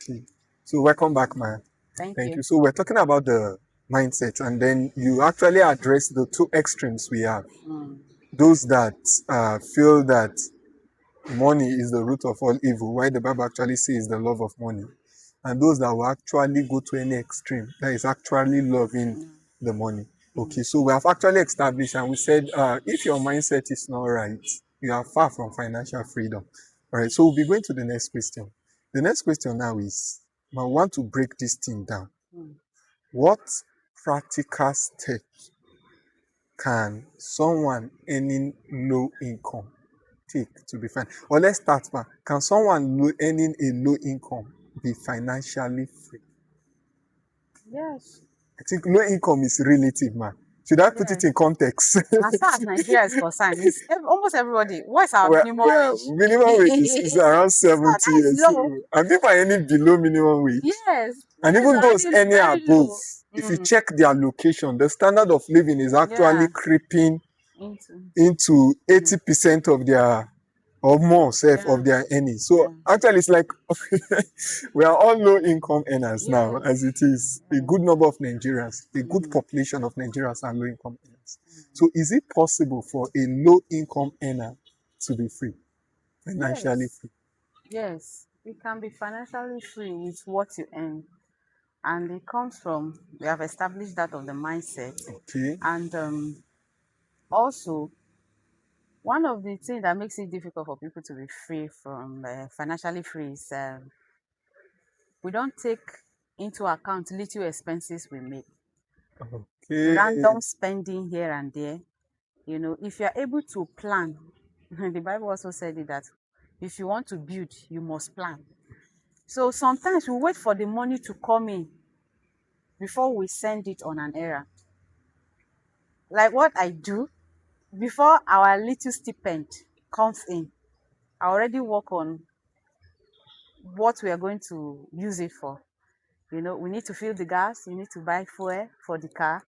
Okay. So welcome back, man. Thank Thank you. you. So we're talking about the mindset, and then you actually address the two extremes we have. Mm. Those that feel that money is the root of all evil, while the Bible actually says the love of money, and those that will actually go to any extreme, that is actually loving Mm. the money. Mm. Okay, so we have actually established and we said if your mindset is not right, you are far from financial freedom. All right, so we'll be going to the next question. The next question now is I want to break this thing down. Mm. What practical steps can someone earning low income take to be fine? Or let's start, man. Can someone earning a low income be financially free? Yes. I think low income is relative, man. Should I put it Yes. in context? As far as Nigeria is concerned, it's almost everybody. What's our well, minimum well, wage? minimum wage is around So 70 that is years. So, low. and people are earning below minimum wage. Yes, And that is even those already earning very above, low. if you Mm. check their location, the standard of living is actually Yeah. creeping Into. into Mm. 80% of their or more self Yeah. of their earnings. So Yeah. actually it's like we are all low income earners now Yes. as it is. A Yes. good number of Nigerians, a good Mm. population of Nigerians are low income earners. Mm. So is it possible for a low income earner to be free, financially Yes. free? Yes. You can be financially free with what you earn. And it comes from, we have established that of the mindset. Okay. And also, one of the things that makes it difficult for people to be free from financially free is we don't take into account little expenses we make, Okay. random spending here and there. You know, if you're able to plan, the Bible also said it that if you want to build, you must plan. So sometimes we wait for the money to come in before we send it on an errand. Like what I do, before our little stipend comes in, I already work on what we are going to use it for. You know, we need to fill the gas, you need to buy fuel for the car,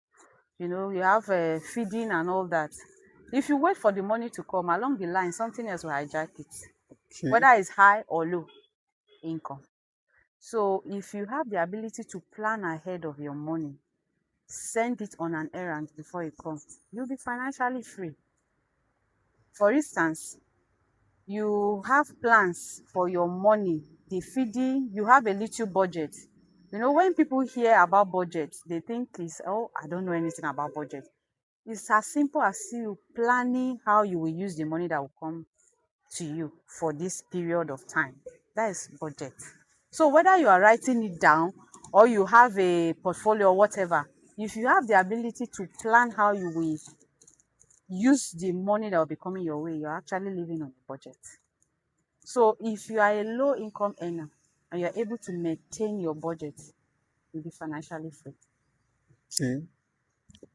you know, you have feeding and all that. If you wait for the money to come along the line, something else will hijack it, Okay. whether it's high or low income. So if you have the ability to plan ahead of your money, send it on an errand before it comes, you'll be financially free. For instance, you have plans for your money, the feeding, you have a little budget. You know, when people hear about budget, they think it's, oh, I don't know anything about budget. It's as simple as you planning how you will use the money that will come to you for this period of time. That is budget. So whether you are writing it down or you have a portfolio or whatever, if you have the ability to plan how you will use the money that will be coming your way, you're actually living on a budget. So if you are a low income earner and you're able to maintain your budget, you'll be financially free. Okay.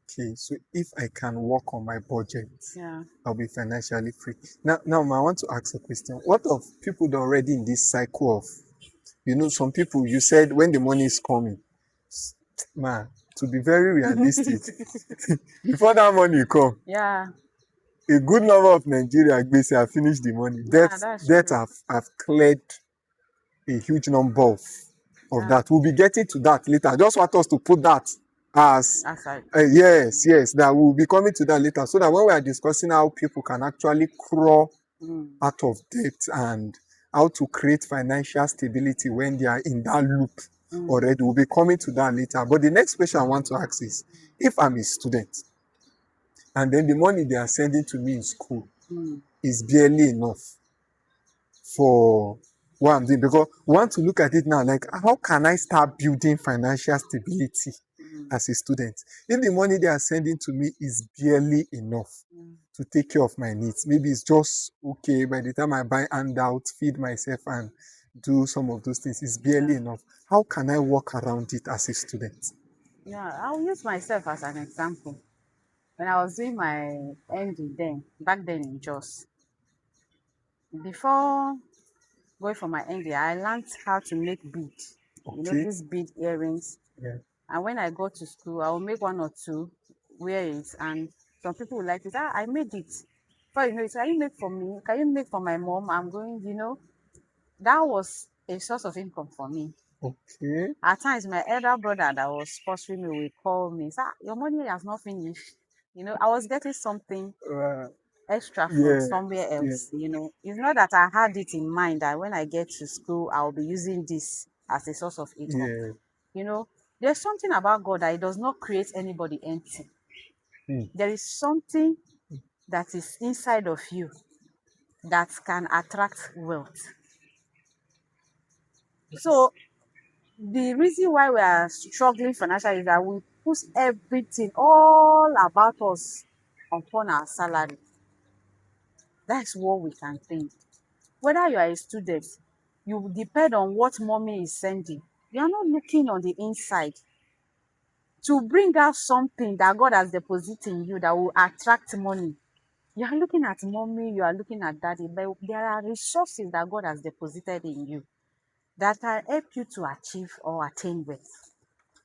Okay. So if I can work on my budget, Yeah. I'll be financially free. Now, I want to ask a question. What of people that are already in this cycle of, some people you said when the money is coming, man, to be very realistic, before that money come, Yeah. a good number of Nigeria basically have finished the money. Yeah, that's Debt true. have cleared a huge number of Yeah. that. We'll be getting to that later. I just want us to put that as Aside. yes, that we'll be coming to that later. So that when we are discussing how people can actually crawl Mm. out of debt and how to create financial stability when they are in that loop Mm. already. We'll be coming to that later. But the next question I want to ask is, if I'm a student and then the money they are sending to me in school Mm. is barely enough for what I'm doing, because we want to look at it now like, how can I start building financial stability Mm. as a student if the money they are sending to me is barely enough Mm. to take care of my needs? Maybe it's just okay by the time I buy handouts, feed myself, and do some of those things. It's barely Yeah. enough. How can I work around it as a student? Yeah. I'll use myself as an example. When I was doing my MD then, back then in Jos, before going for my MD, I learned how to make bead. You know, Okay. these bead earrings. Yeah. And when I go to school, I will make one or two, wear it, and some people will like it. Ah, I made it. But you know, it's, can you make for me? Can you make for my mom? I'm going, you know, that was a source of income for me. Okay. At times, my elder brother that was sponsoring me will call me, "Sir, your money has not finished." I was getting something Uh, extra from somewhere yes. Yeah. else. It's not that I had it in mind that when I get to school, I'll be using this as a source of income. Yeah. You know, there's something about God that it does not create anybody empty. Mm. There is something that is inside of you that can attract wealth. So the reason why we are struggling financially is that we put everything all about us upon our salary. That's what we can think. Whether you are a student, you depend on what mommy is sending. You are not looking on the inside to bring out something that God has deposited in you that will attract money. You are looking at mommy, you are looking at daddy, but there are resources that God has deposited in you that can help you to achieve or attain wealth,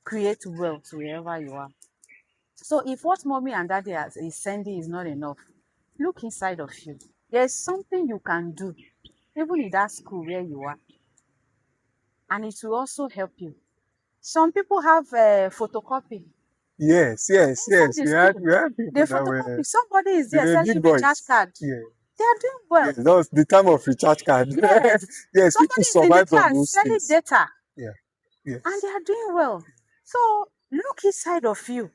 create wealth wherever you are. So if what mommy and daddy is sending is not enough, look inside of you. There's something you can do, even in that school where you are, and it will also help you. Some people have photocopy Yes, yes, inside yes. the school. We had They people that photocopy. were Somebody is they there were selling big recharge boys. card. Yeah. They are doing well. Yes, that was the time of recharge card. Yes. Yes, people Somebody is in the survived on class those selling things. data, Yeah. and Yes. they are doing well. So look inside of you.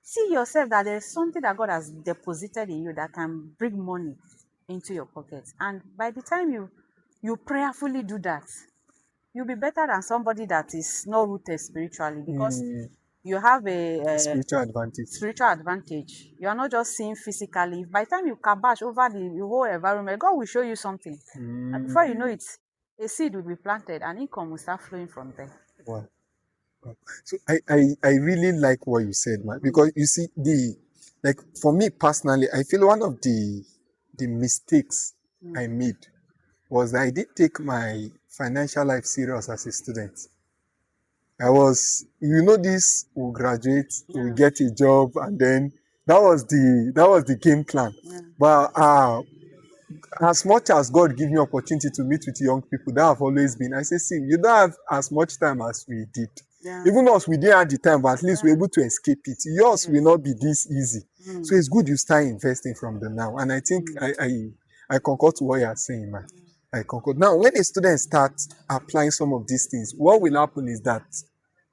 See yourself that there's something that God has deposited in you that can bring money into your pocket. And by the time you prayerfully do that, you'll be better than somebody that is not rooted spiritually, because Mm, you have a spiritual advantage. spiritual advantage. You are not just seeing physically. By the time you kabash over the whole environment, God will show you something. And before you know Mm, it, a seed will be planted and income will start flowing from there. wow. Wow. So I really like what you said, man. Because you see, like for me personally, I feel one of the mistakes I Mm. made was that I did take my financial life serious as a student. I was, this will graduate, will Yeah, get a job, and then that was the game plan. yeah, But as much as God give me opportunity to meet with young people, that have always been. I say, see, you don't have as much time as we did. yeah, Even us, we didn't have the time, but at least we're yeah. able to escape it. Yours will Yes. not be this easy. So Mm, it's good you start investing from the now. And I think mm, I concur to what you are saying, man. I concur. Now, when a student starts applying some of these things, what will happen is that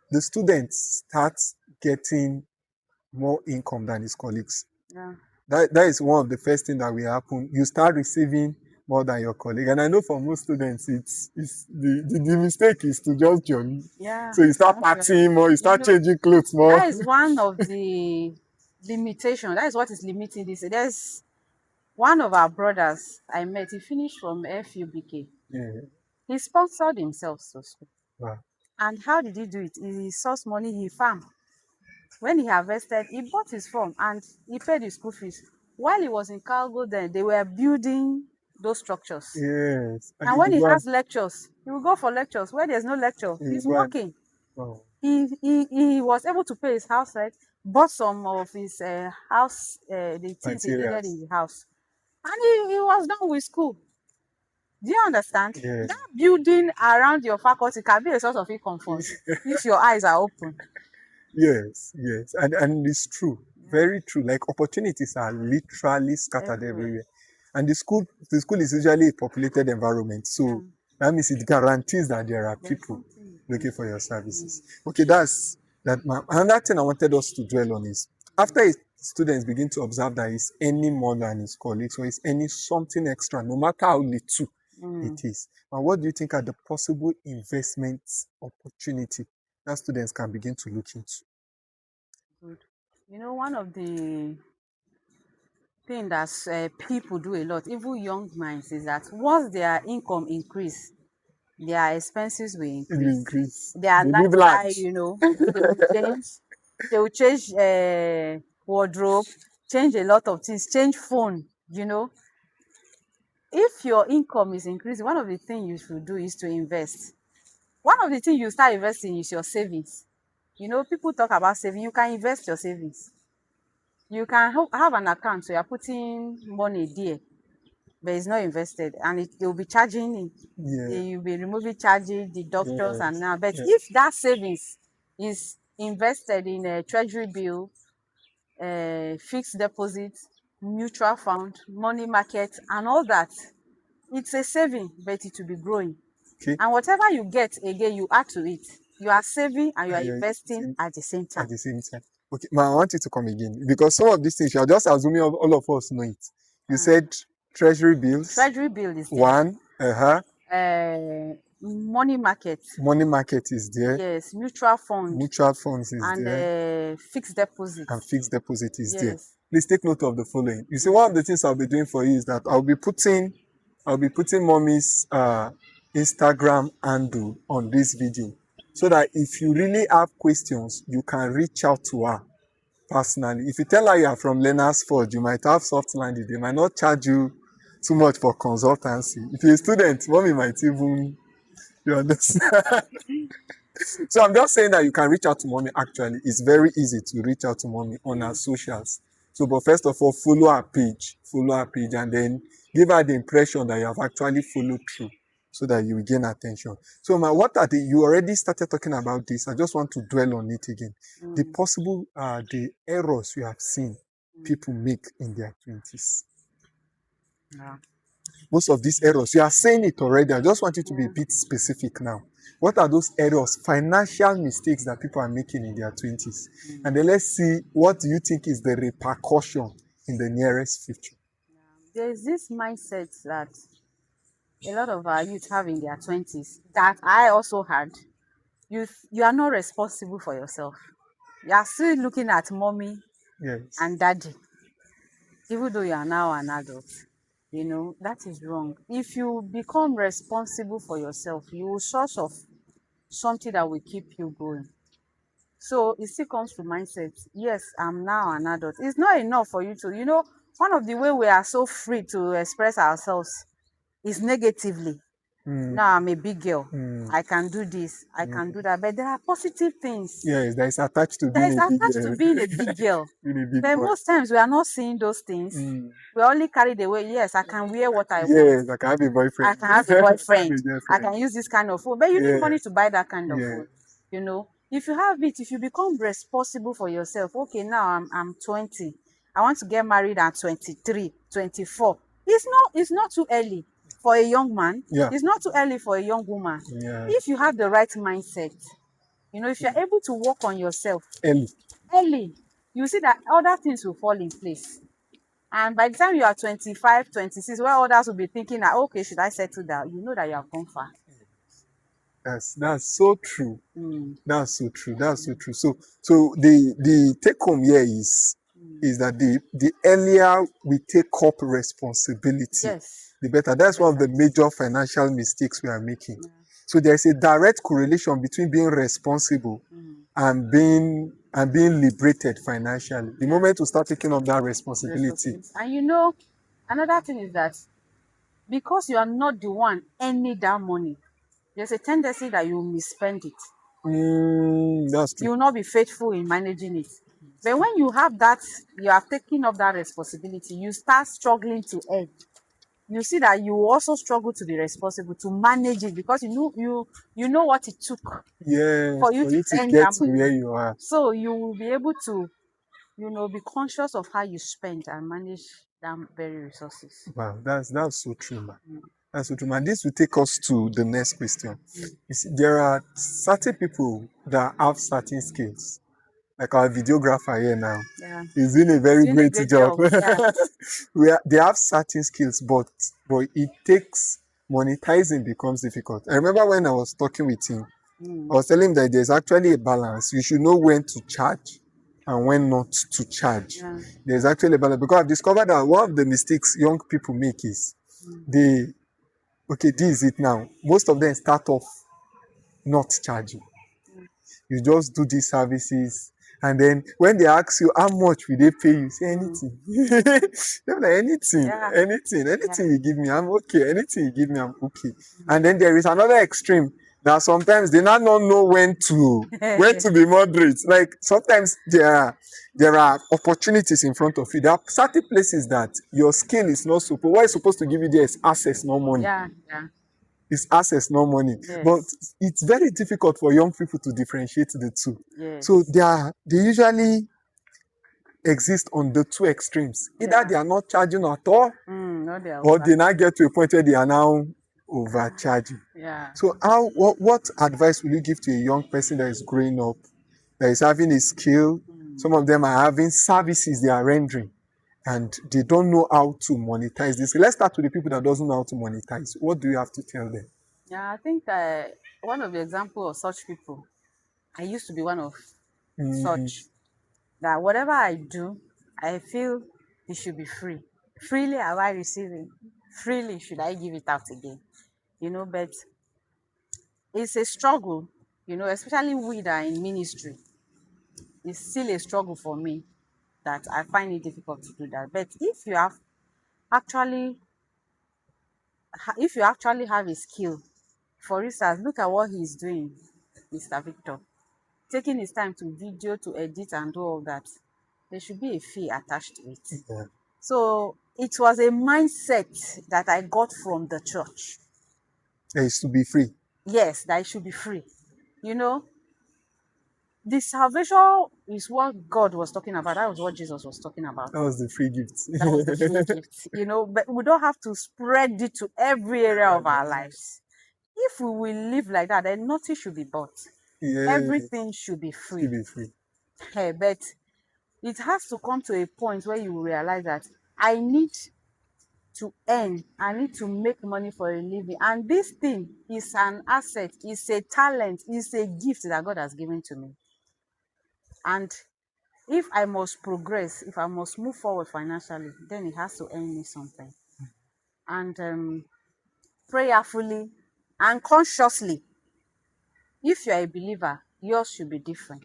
the students start getting more income than his colleagues. yeah. That is one of the first things that will happen. You start receiving more than your colleague. And I know for most students, it's the mistake is to just join. Yeah, So you start actually. partying more, you You start know, changing clothes more. that is one of the limitation. That is what is limiting this. There's one of our brothers I met, he finished from FUBK. Yeah. He sponsored himself to school. Wow. And how did he do it? He sourced money, he farmed. When he harvested, he bought his farm and he paid his school fees. While he was in Calgo then, they were building those structures. Yes. And And you when will he go and has lectures, he will go for lectures. Where there's no lecture, you he's will go and working. wow. He was able to pay his house rent, bought some of his house, the things he needed in Materials. the house. And he was done with school. Do you understand? Yeah. That building around your faculty can be a source of income for you if your eyes are open. Yes, yes. And it's true. Yeah, Very true. Like opportunities are literally scattered everywhere. everywhere. And the school is usually a populated environment. Yeah, So that means it guarantees that there are there's people something you can looking for do. your Mm, services. Okay, that's that. Another thing I wanted us to dwell on is mm, after students begin to observe that he's earning more than his colleagues, or he's earning something extra, no matter how little it mm, is. And what do you think are the possible investment opportunity that students can begin to look into? good. One of the thing that people do a lot, even young minds, is that once their income increase, their expenses will It will increase. increase. Their They live lifestyle, large. they will change. They will change wardrobe, change a lot of things, change phone. If your income is increasing, one of the things you should do is to invest. One of the things you start investing is your savings. People talk about saving. You can invest your savings. You can have an account, so you're putting money there. but it's not invested, and they'll be charging it. Yeah. You'll be removing charges, the doctors, and Yes. now. But Yeah. if that savings is invested in a treasury bill, fixed deposit, mutual fund, money market, and all that, it's a saving, but it will be growing. Okay. And whatever you get again, you add to it. You are saving and you are Yeah, investing same- at the same at time. the same time. Okay, ma, I want you to come again because some of these things you are just assuming all of us know it. You said treasury bills, Treasury bill is there. one, Money market, money market is there, yes. Mutual fund mutual funds is and there, fixed deposit, and fixed deposit is there. yes. Please take note of the following. You see, one of the things I'll be doing for you is that I'll be putting mommy's Instagram handle on this video so that if you really have questions, you can reach out to her personally. If you tell her you are from Learner's Forge, you might have soft landing. They might not charge you too much for consultancy. If you're a student, mommy might even, you understand? So I'm just saying that you can reach out to mommy. Actually, it's very easy to reach out to mommy on her socials. So, but first of all, follow her page, and then give her the impression that you have actually followed through so that you will gain attention. So, ma, what are you already started talking about this. I just want to dwell on it again. The possible, the errors you have seen people make in their 20s. Yeah. Most of these errors, you are saying it already. I just want you to be a bit specific now. What are those errors, financial mistakes that people are making in their 20s? And then let's see, what do you think is the repercussion in the nearest future? There's this mindset that a lot of our youth have in their 20s that I also had. You are not responsible for yourself. You are still looking at mommy Yes. and daddy, even though you are now an adult. That is wrong. If you become responsible for yourself, you will source of something that will keep you going. So it still comes to mindset. Yes, I'm now an adult. It's not enough for you to, one of the way we are so free to express ourselves is negatively. Now I'm a big girl. I can do this. I can do that. But there are positive things Yes, that is attached to that being is a big attached to girl. being a big girl. Being a big But boy. most times we are not seeing those things. We're only carried away. Yes, I can wear what I want. Yes, I can have a I boyfriend. can have a boyfriend. Have a I girlfriend. can use this kind of food. But you need money to buy that kind of Yeah. food. If you have it, if you become responsible for yourself, okay, now I'm 20. I want to get married at 23, 24. It's not too early for a young man. Yeah. It's not too early for a young woman. Yeah. If you have the right mindset, if you're able to work on yourself Early. you see that other things will fall in place. And by the time you are 25, 26, where others will be thinking that, okay, should I settle down? You know that you have gone far. That's so true. Mm. That's so true. That's so true. So the take home here is that the earlier we take up responsibility, Yes. the better. That's one of the major financial mistakes we are making. So there's a direct correlation between being responsible and being liberated financially. The moment we start taking up that responsibility. And another thing is that because you are not the one earning that money, there's a tendency that you will misspend it. That's true. You will not be faithful in managing it. But when you have that, you are taking up that responsibility, you start struggling to earn. You see that you also struggle to be responsible, to manage it, because you know what it took for you to earn get that to money. where you are. So you will be able to, be conscious of how you spend and manage that very resources. Wow, that's so true, man. That's so true, man. This will take us to the next question. You see, there are certain people that have certain skills, like our videographer here now. Yeah. He's doing a very Doing a great great job. Yeah. They have certain skills, but it takes monetizing becomes difficult. I remember when I was talking with him, I was telling him that there's actually a balance. You should know when to charge and when not to charge. Yeah. There's actually a balance, because I've discovered that one of the mistakes young people make is this is it now. Most of them start off not charging. You just do these services, and then when they ask you how much will they pay you, say anything. They're like, anything, anything you give me, I'm okay. Anything you give me, I'm okay. And then there is another extreme. Now sometimes they now don't know when to be moderate. Like sometimes there are opportunities in front of you. There are certain places that your skill is not supposed. What is supposed to give you there is access, no money. Yeah, yeah, It's access, no money. But yes, it's very difficult for young people to differentiate the two. So yes, they usually exist on the two extremes. Either yeah. they are not charging at all, No, they are or they now overcharging. get to a point where they are now overcharging. Yeah. So what advice will you give to a young person that is growing up, that is having a skill? Some of them are having services they are rendering and they don't know how to monetize this. Let's start with the people that doesn't know how to monetize. What do you have to tell them? Yeah, I think one of the example of such people, I used to be one of Mm-hmm. such, that whatever I do, I feel it should be free. Freely am I receiving, freely should I give it out again. But it's a struggle, especially we that are in ministry. It's still a struggle for me that I find it difficult to do that. But actually, if you actually have a skill, for instance, look at what he's doing, Mr. Victor, taking his time to video, to edit, and do all that. There should be a fee attached to it. Yeah. So it was a mindset that I got from the church. It is to be free. Yes, that it should be free. You know, the salvation is what God was talking about. That was what Jesus was talking about. That was the free gift. That was the free gift. But we don't have to spread it to every area of our lives. If we will live like that, then nothing should be bought. Yeah, Everything should be free. to be free. But it has to come to a point where you realize that I need to earn, I need to make money for a living. And this thing is an asset, is a talent, is a gift that God has given to me. And if I must progress, if I must move forward financially, then it has to earn me something. And prayerfully and consciously, if you're a believer, yours should be different.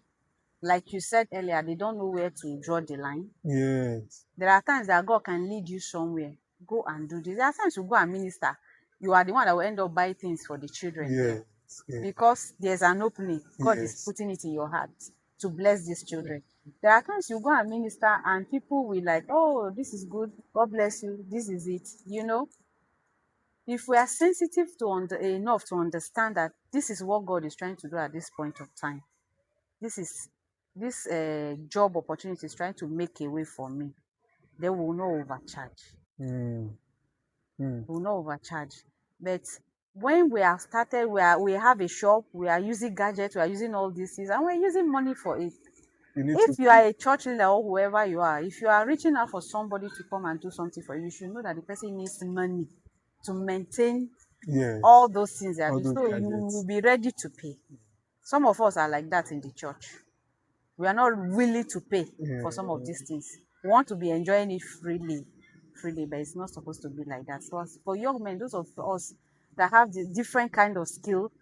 Like you said earlier, they don't know where to draw the line. Yes. There are times that God can lead you somewhere. Go and do this. There are times you go and minister. You are the one that will end up buying things for the children there. Yes. Yes. Because there's an opening. God is Yes. putting it in your heart to bless these children. There are times you go and minister and people will like, oh, this is good. God bless you. This is it. If we are sensitive enough to understand that this is what God is trying to do at this point of time, this job opportunity is trying to make a way for me, they will not overcharge. Mm. Mm. We will not overcharge. But when we have started, we have a shop, we are using gadgets, we are using all these things, and we're using money for it. If you are a church leader or whoever you are, if you are reaching out for somebody to come and do something for you, you should know that the person needs money to maintain all those things they are doing. So you will be ready to pay. Some of us are like that in the church. We are not willing to pay for some of these things. We want to be enjoying it freely, but it's not supposed to be like that. So for young men, those of us that have the different kind of skill,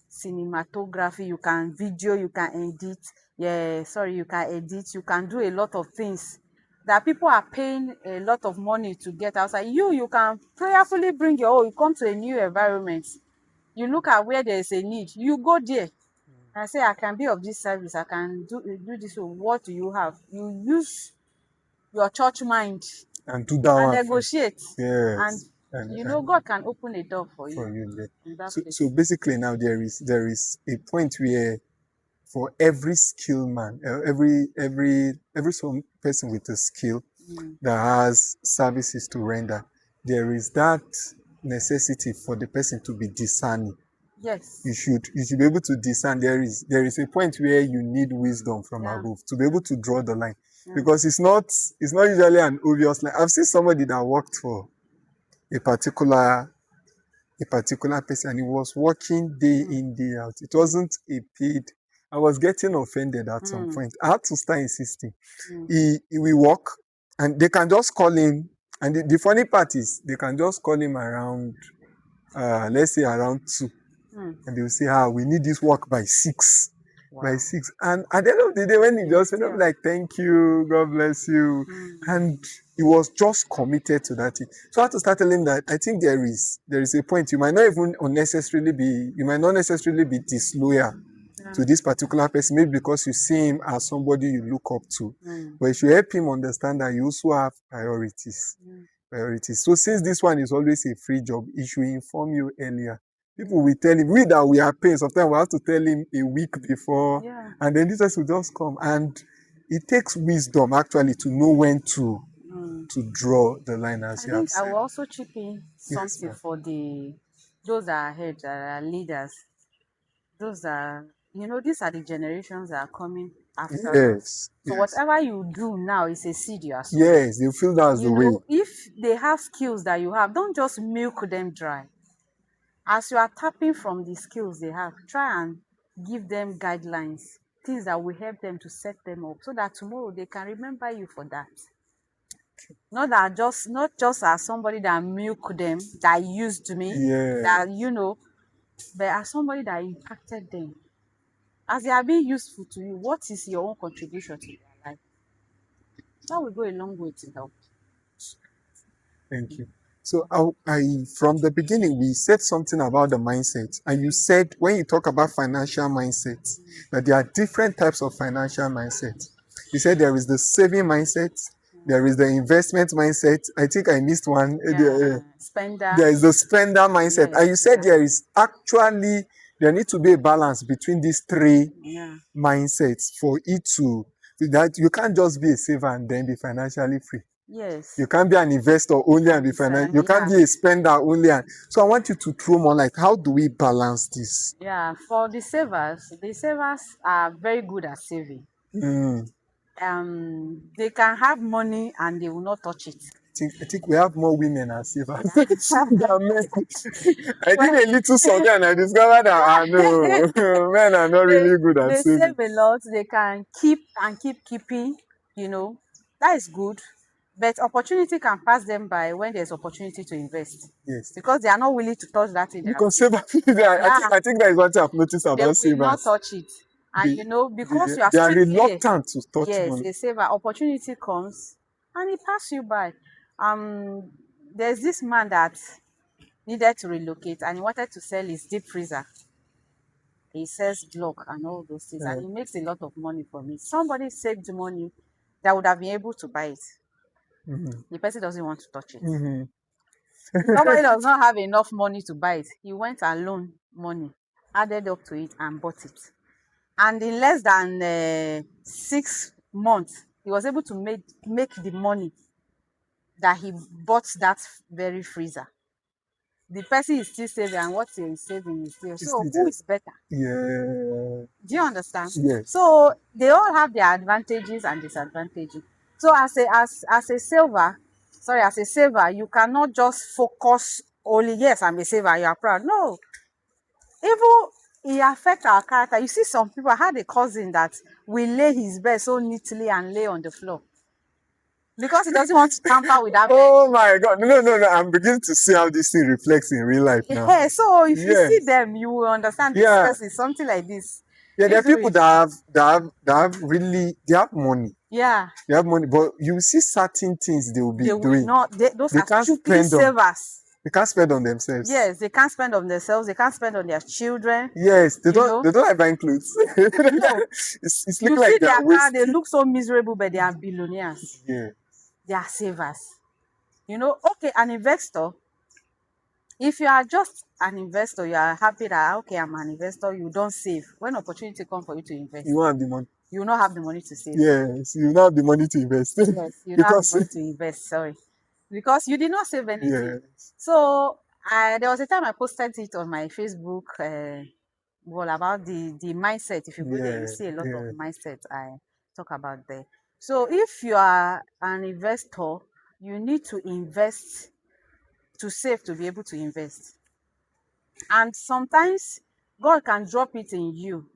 cinematography, you can video, you can edit, you can edit, you can do a lot of things that people are paying a lot of money to get outside. You can prayerfully bring your own. You come to a new environment, you look at where there is a need, you go there and say, I can be of this service, I can do this. So what do you have? You use your church mind and do that and one. negotiate. Yes. And God can open a door for you. For you there. In that place. So basically now there is a point where for every skill man, every some person with a skill that has services to render, there is that necessity for the person to be discerning. Yes. You should be able to discern. There is a point where you need wisdom from above to be able to draw the line, because it's not usually an obvious line. I've seen somebody that worked for a particular person, and he was working day in, day out. It wasn't a paid. I was getting offended at some point. I had to start insisting. He will work, and they can just call him. And the funny part is, they can just call him around, let's say around 2, and they will say, we need this work by 6. by Wow. 6. And at the end of the day, when he It's just went up still. like, thank you, God bless you. Mm, And he was just committed to that thing. So I had to start telling him that I think there is a point. You might not even you might not necessarily be disloyal yeah. to this particular person, maybe because you see him as somebody you look up to. Mm, But you should help him understand that you also have priorities. mm, So since this one is always a free job, he should inform you earlier. People will tell him, we that we are paying, sometimes we have to tell him a week before, yeah. and then this person will just come. And it takes wisdom actually to know when Mm. to draw the line, as I you have think I said. will also chip in Yes, something ma'am. for the those that are ahead, that are leaders. Those are, these are the generations that are coming after us. Yes, So yes, whatever you do now is a seed you are sowing. yes. They feel that's the way. If they have skills that you have, don't just milk them dry. As you are tapping from the skills they have, try and give them guidelines, things that will help them to set them up so that tomorrow they can remember you for that. Not just as somebody that milk them, that used me, Yeah. that but as somebody that impacted them. As they are being useful to you, what is your own contribution to their life? That will go a long way to help. Thank you. So from the beginning, we said something about the mindset, and you said when you talk about financial mindset, that there are different types of financial mindset. You said there is the saving mindset, there is the investment mindset. I think I missed one. Yeah, spender. There is the spender mindset, and you Yes, said yeah, there needs to be a balance between these three yeah. mindsets for it to that you can't just be a saver and then be financially free. Yes. You can't be an investor only and be financial. You can't Yeah, be a spender only. So I want you to throw more light. How do we balance this? yeah. For the savers are very good at saving. Mm. They can have money and they will not touch it. I think we have more women as savers than men. I Well, did a little survey and I discovered that no, men are not they really good at they saving. save a lot. They can keep and keep keeping. That is good. But opportunity can pass them by when there's opportunity to invest, Yes. because they are not willing to touch that thing they have Because saved. savers, I Yeah, think I think that is what I've noticed they about will not savers. touch it. And They, because you are they are still there, reluctant to touch yes, money. a saver, opportunity comes and it pass you by. There's this man that needed to relocate and he wanted to sell his deep freezer. He sells block and all those things, and Uh, he makes a lot of money from it. Somebody saved money that would have been able to buy it. mhm, The person doesn't want to touch it. mhm. Somebody does not have enough money to buy it. He went and loaned money, added up to it, and bought it. And in less than 6 months, he was able to make the money that he bought that very freezer. The person is still saving, and what he is saving is still. It's So who the- is better? yeah. Do you understand? Yes. So they all have their advantages and disadvantages. So as a saver, you cannot just focus only, yes, I'm a saver, you are proud. No, even it affects our character. You see, some people, I had a cousin that will lay his bed so neatly and lay on the floor because he doesn't want to tamper with that bed. Oh my God. No, no, no. I'm beginning to see how this thing reflects in real life now. Yeah, so if you Yeah. see them, you will understand this Yeah. person, something like this. Yeah. There are Is people rich. that have really, they have money. Yeah, They have money, but you see certain things they will be they will doing. not. Those They are can't stupid spend on, savers. they can't spend on themselves. Yes, they can't spend on themselves. They can't spend on their children. Yes. They You don't, know, they don't like buying clothes. no. It's You looking see like they their are car, they wasting. look so miserable, but they are billionaires. Yeah. They are savers. Okay, an investor. If you are just an investor, you are happy that okay, I'm an investor. You don't save. When opportunity comes for you to invest, You won't have the money. you will not have the money to save. Yes. You don't have the money to invest. Yes, you don't have the Because, money to invest. Sorry, because you did not save anything. yeah. So there was a time I posted it on my Facebook wall about the mindset. If you go there, you Yeah. see a lot of Yeah. mindset I talk about there. So if you are an investor, you need to invest to save to be able to invest. And sometimes God can drop it in you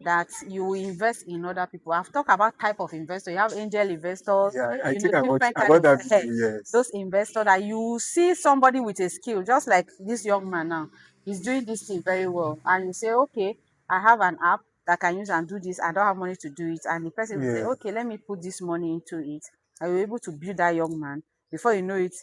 that you will invest in other people. I've talked about type of investor. You have angel investors, Yeah. I think different I kind got of that video. Yes. those investors that you see somebody with a skill, just like this young man now. He's doing this thing very well. And you say, okay, I have an app. that can use and do this. I don't have money to do it. And the person will say, Yeah. okay, let me put this money into it. And you're able to build that young man. Before you know it,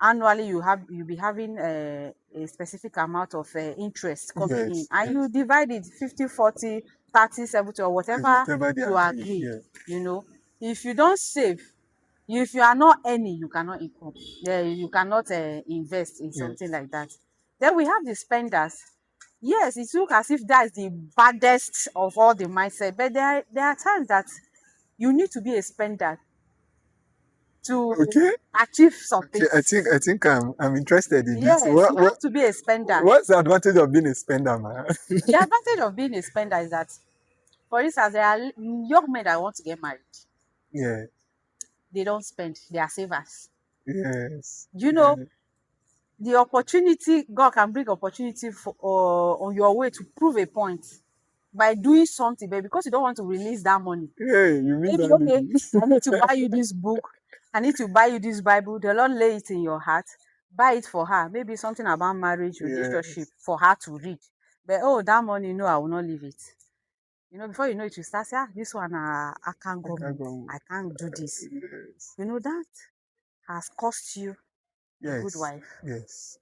annually you'll be having a specific amount of interest coming in. Yes. And you divide it 50, 40, 30, 70, or whatever Whatever they you agree. agree. Yeah. You know, if you don't save, if you are not earning, you cannot income. Yeah, you cannot invest in something Yes. like that. Then we have the spenders. Yes, it looks as if that is the baddest of all the mindset, but there are times that you need to be a spender to Okay. achieve some Okay. I things. think I'm interested in this. Yes, you have to be a spender. What's the advantage of being a spender, man? The advantage of being a spender is that, for instance, there are young men that want to get married. Yeah. They don't spend, they are savers. Yes. You know, Yeah. the opportunity, God can bring opportunity for on your way to prove a point by doing something, but because you don't want to release that money, Hey, you mean maybe that okay, lady? I need to buy you this book, I need to buy you this Bible. The Lord lay it in your heart, buy it for her. Maybe something about marriage, relationship Yes. for her to read. But oh, that money, no, I will not leave it. You know, before you know it, you start say, this one I can't I go can't move. go. I can't do this. Yes. You know, that has cost you a good Yes. wife. Yes.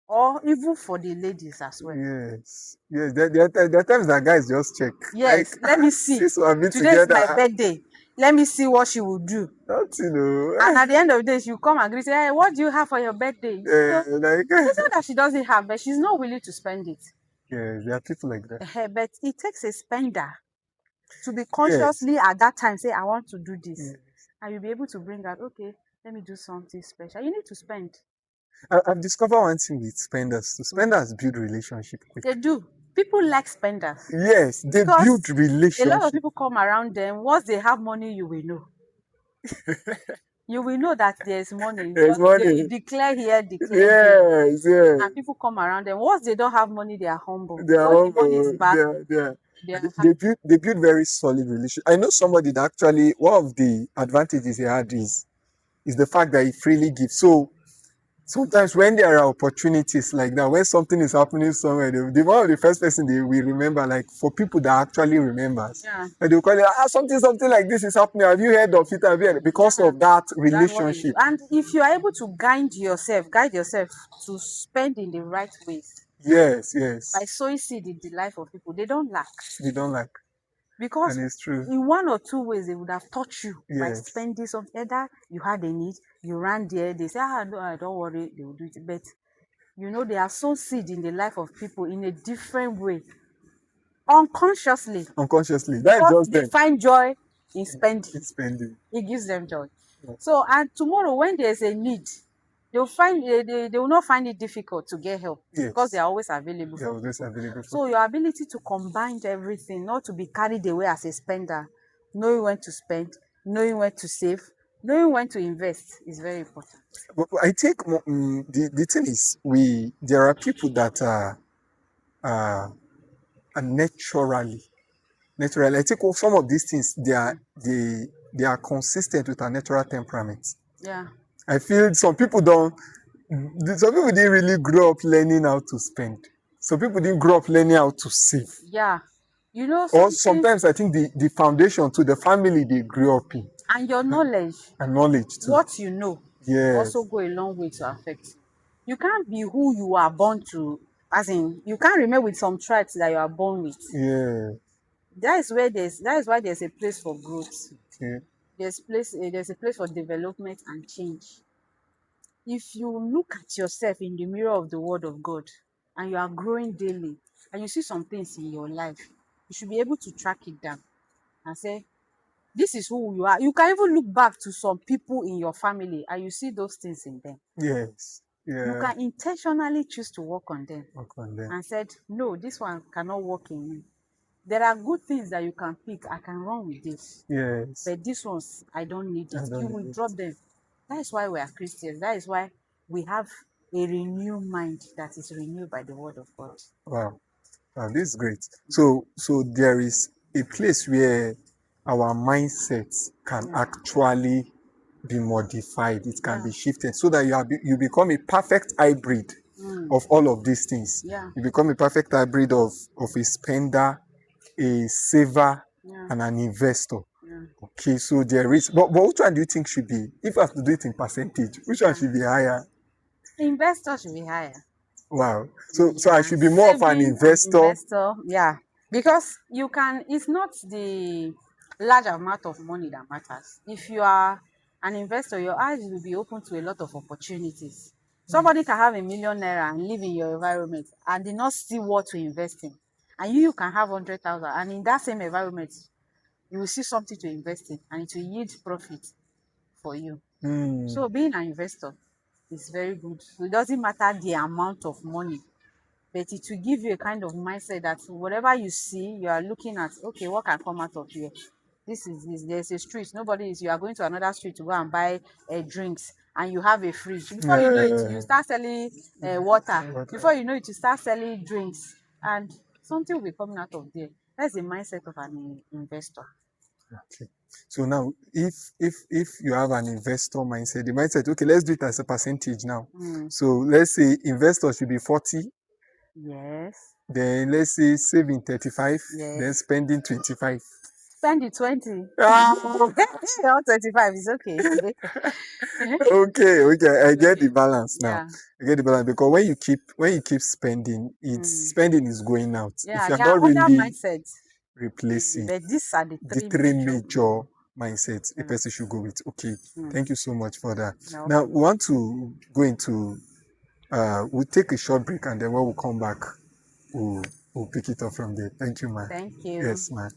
Or even for the ladies as well. Yes. Yes. There are times that guys just check. Like, Yes, let me see. sis will be Today is together. my birthday. Let me see what she will do. Not, you know. And at the end of the day, she'll come and say, hey, what do you have for your birthday? You know, Like, it's not that she doesn't have, but she's not willing to spend it. yes, there are people like that. But it takes a spender to be Yes. consciously at that time say, I want to do this. Yes. And you'll be able to bring out, okay, let me do something special. You need to spend. I've discovered one thing with spenders. So spenders build relationship quick. They do. People like spenders Yes, they build because a lot of relationship. people come around them. Once they have money, you will know. You will know that there's money. There's They money. declare here, declare there. Yes, yes. And people come around them. Once they don't have money, they are humble. They are Once the money is humble. back, they are happy. They build very solid relationship. I know somebody that actually one of the advantages he had is the fact that he freely gives. So sometimes when there are opportunities like that, when something is happening somewhere, the one of the first person they will remember, like for people that actually remembers, Yeah. and they'll call it, something like this is happening. Have you heard of it? Have you heard? Because Yeah. of that That's what it is. relationship. And if you are able to guide yourself to spend in the right ways Yes, by yes. sowing seed in the life of people, they don't lack. They don't like. Because And it's true. in one or two ways, they would have taught you by Yes. spending something. Either you had a need, you ran there, they say, no, don't worry, they will do it. But you know, they have sown seed in the life of people in a different way, unconsciously, Unconsciously. That is because just they them. find joy in spending. In spending. It gives them joy. Yeah. So, and tomorrow when there's a need, they will not find it difficult to get help because they Yes. are always available They are for always people. available for So your ability to combine everything, not to be carried away as a spender, knowing when to spend, knowing when to save, knowing when to invest is very important. But I think the thing is there are people that uh, are naturally. I think some of these things they are consistent with our natural temperament. Yeah. I feel some people didn't really grow up learning how to spend. Some people didn't grow up learning how to save. Yeah. You know Or something, sometimes I think the foundation to the family they grew up in and your knowledge, and knowledge too. what you know, also Yes. go a long way to affect. You can't be who you are born to, as in you can't remain with some traits that you are born with. Yeah. That is why there's a place for growth. Okay. There's a place for development and change. If you look at yourself in the mirror of the word of God and you are growing daily and you see some things in your life, you should be able to track it down and say, this is who you are. You can even look back to some people in your family and you see those things in them. Yes. You Yeah. can intentionally choose to work on them Work on them. and said, no, this one cannot work in me. There are good things that you can pick. I can run with this. Yes. But these ones, I don't need I it. You don't will need drop it. them. That is why we are Christians. That is why we have a renewed mind that is renewed by the word of God. Wow. Wow, this is great. So there is a place where our mindsets can Yeah. actually be modified. It can Yeah. be shifted so that you become a perfect hybrid Mm. of all of these things. Yeah. You become a perfect hybrid of a spender, a saver Yeah. and an investor. Yeah. Okay, so there is, but which one do you think should be, if I have to do it in percentage, which one should be higher? Investor should be higher. Wow. So I Yeah. should be more of an Saving and investor. investor. Yeah. Because you can, it's not the large amount of money that matters. If you are an investor, your eyes will be open to a lot of opportunities. Somebody can have ₦1 million and live in your environment and did not see what to invest in. And you can have 100,000, and in that same environment, you will see something to invest in and it will yield profit for you. Hmm. So being an investor is very good. So it doesn't matter the amount of money, but it will give you a kind of mindset that whatever you see, you are looking at, okay, what can come out of here? This is this. There's a street. Nobody is. You are going to another street to go and buy drinks, and you have a fridge. Before you know it, you start selling water. Before you know it, you start selling drinks, and something will be coming out of there. That's the mindset of an investor. Okay. So now, if you have an investor mindset, the mindset, okay, let's do it as a percentage now. So let's say investor should be 40, Yes. then let's say saving 35, then Yes. spending 25. Spend the 20. Ah, Or 25 is okay. okay, I get the balance now. Yeah. I get the balance because when you keep spending, spending is going out. Yeah, If you're there are not other really mindsets. replacing But these are the the three three major. major mindsets a Yeah. person should go with. Okay, Mm. thank you so much for that. No. Now we want to go into we'll take a short break and then when we come back, we'll pick it up from there. Thank you, man. Thank you. Yes, man.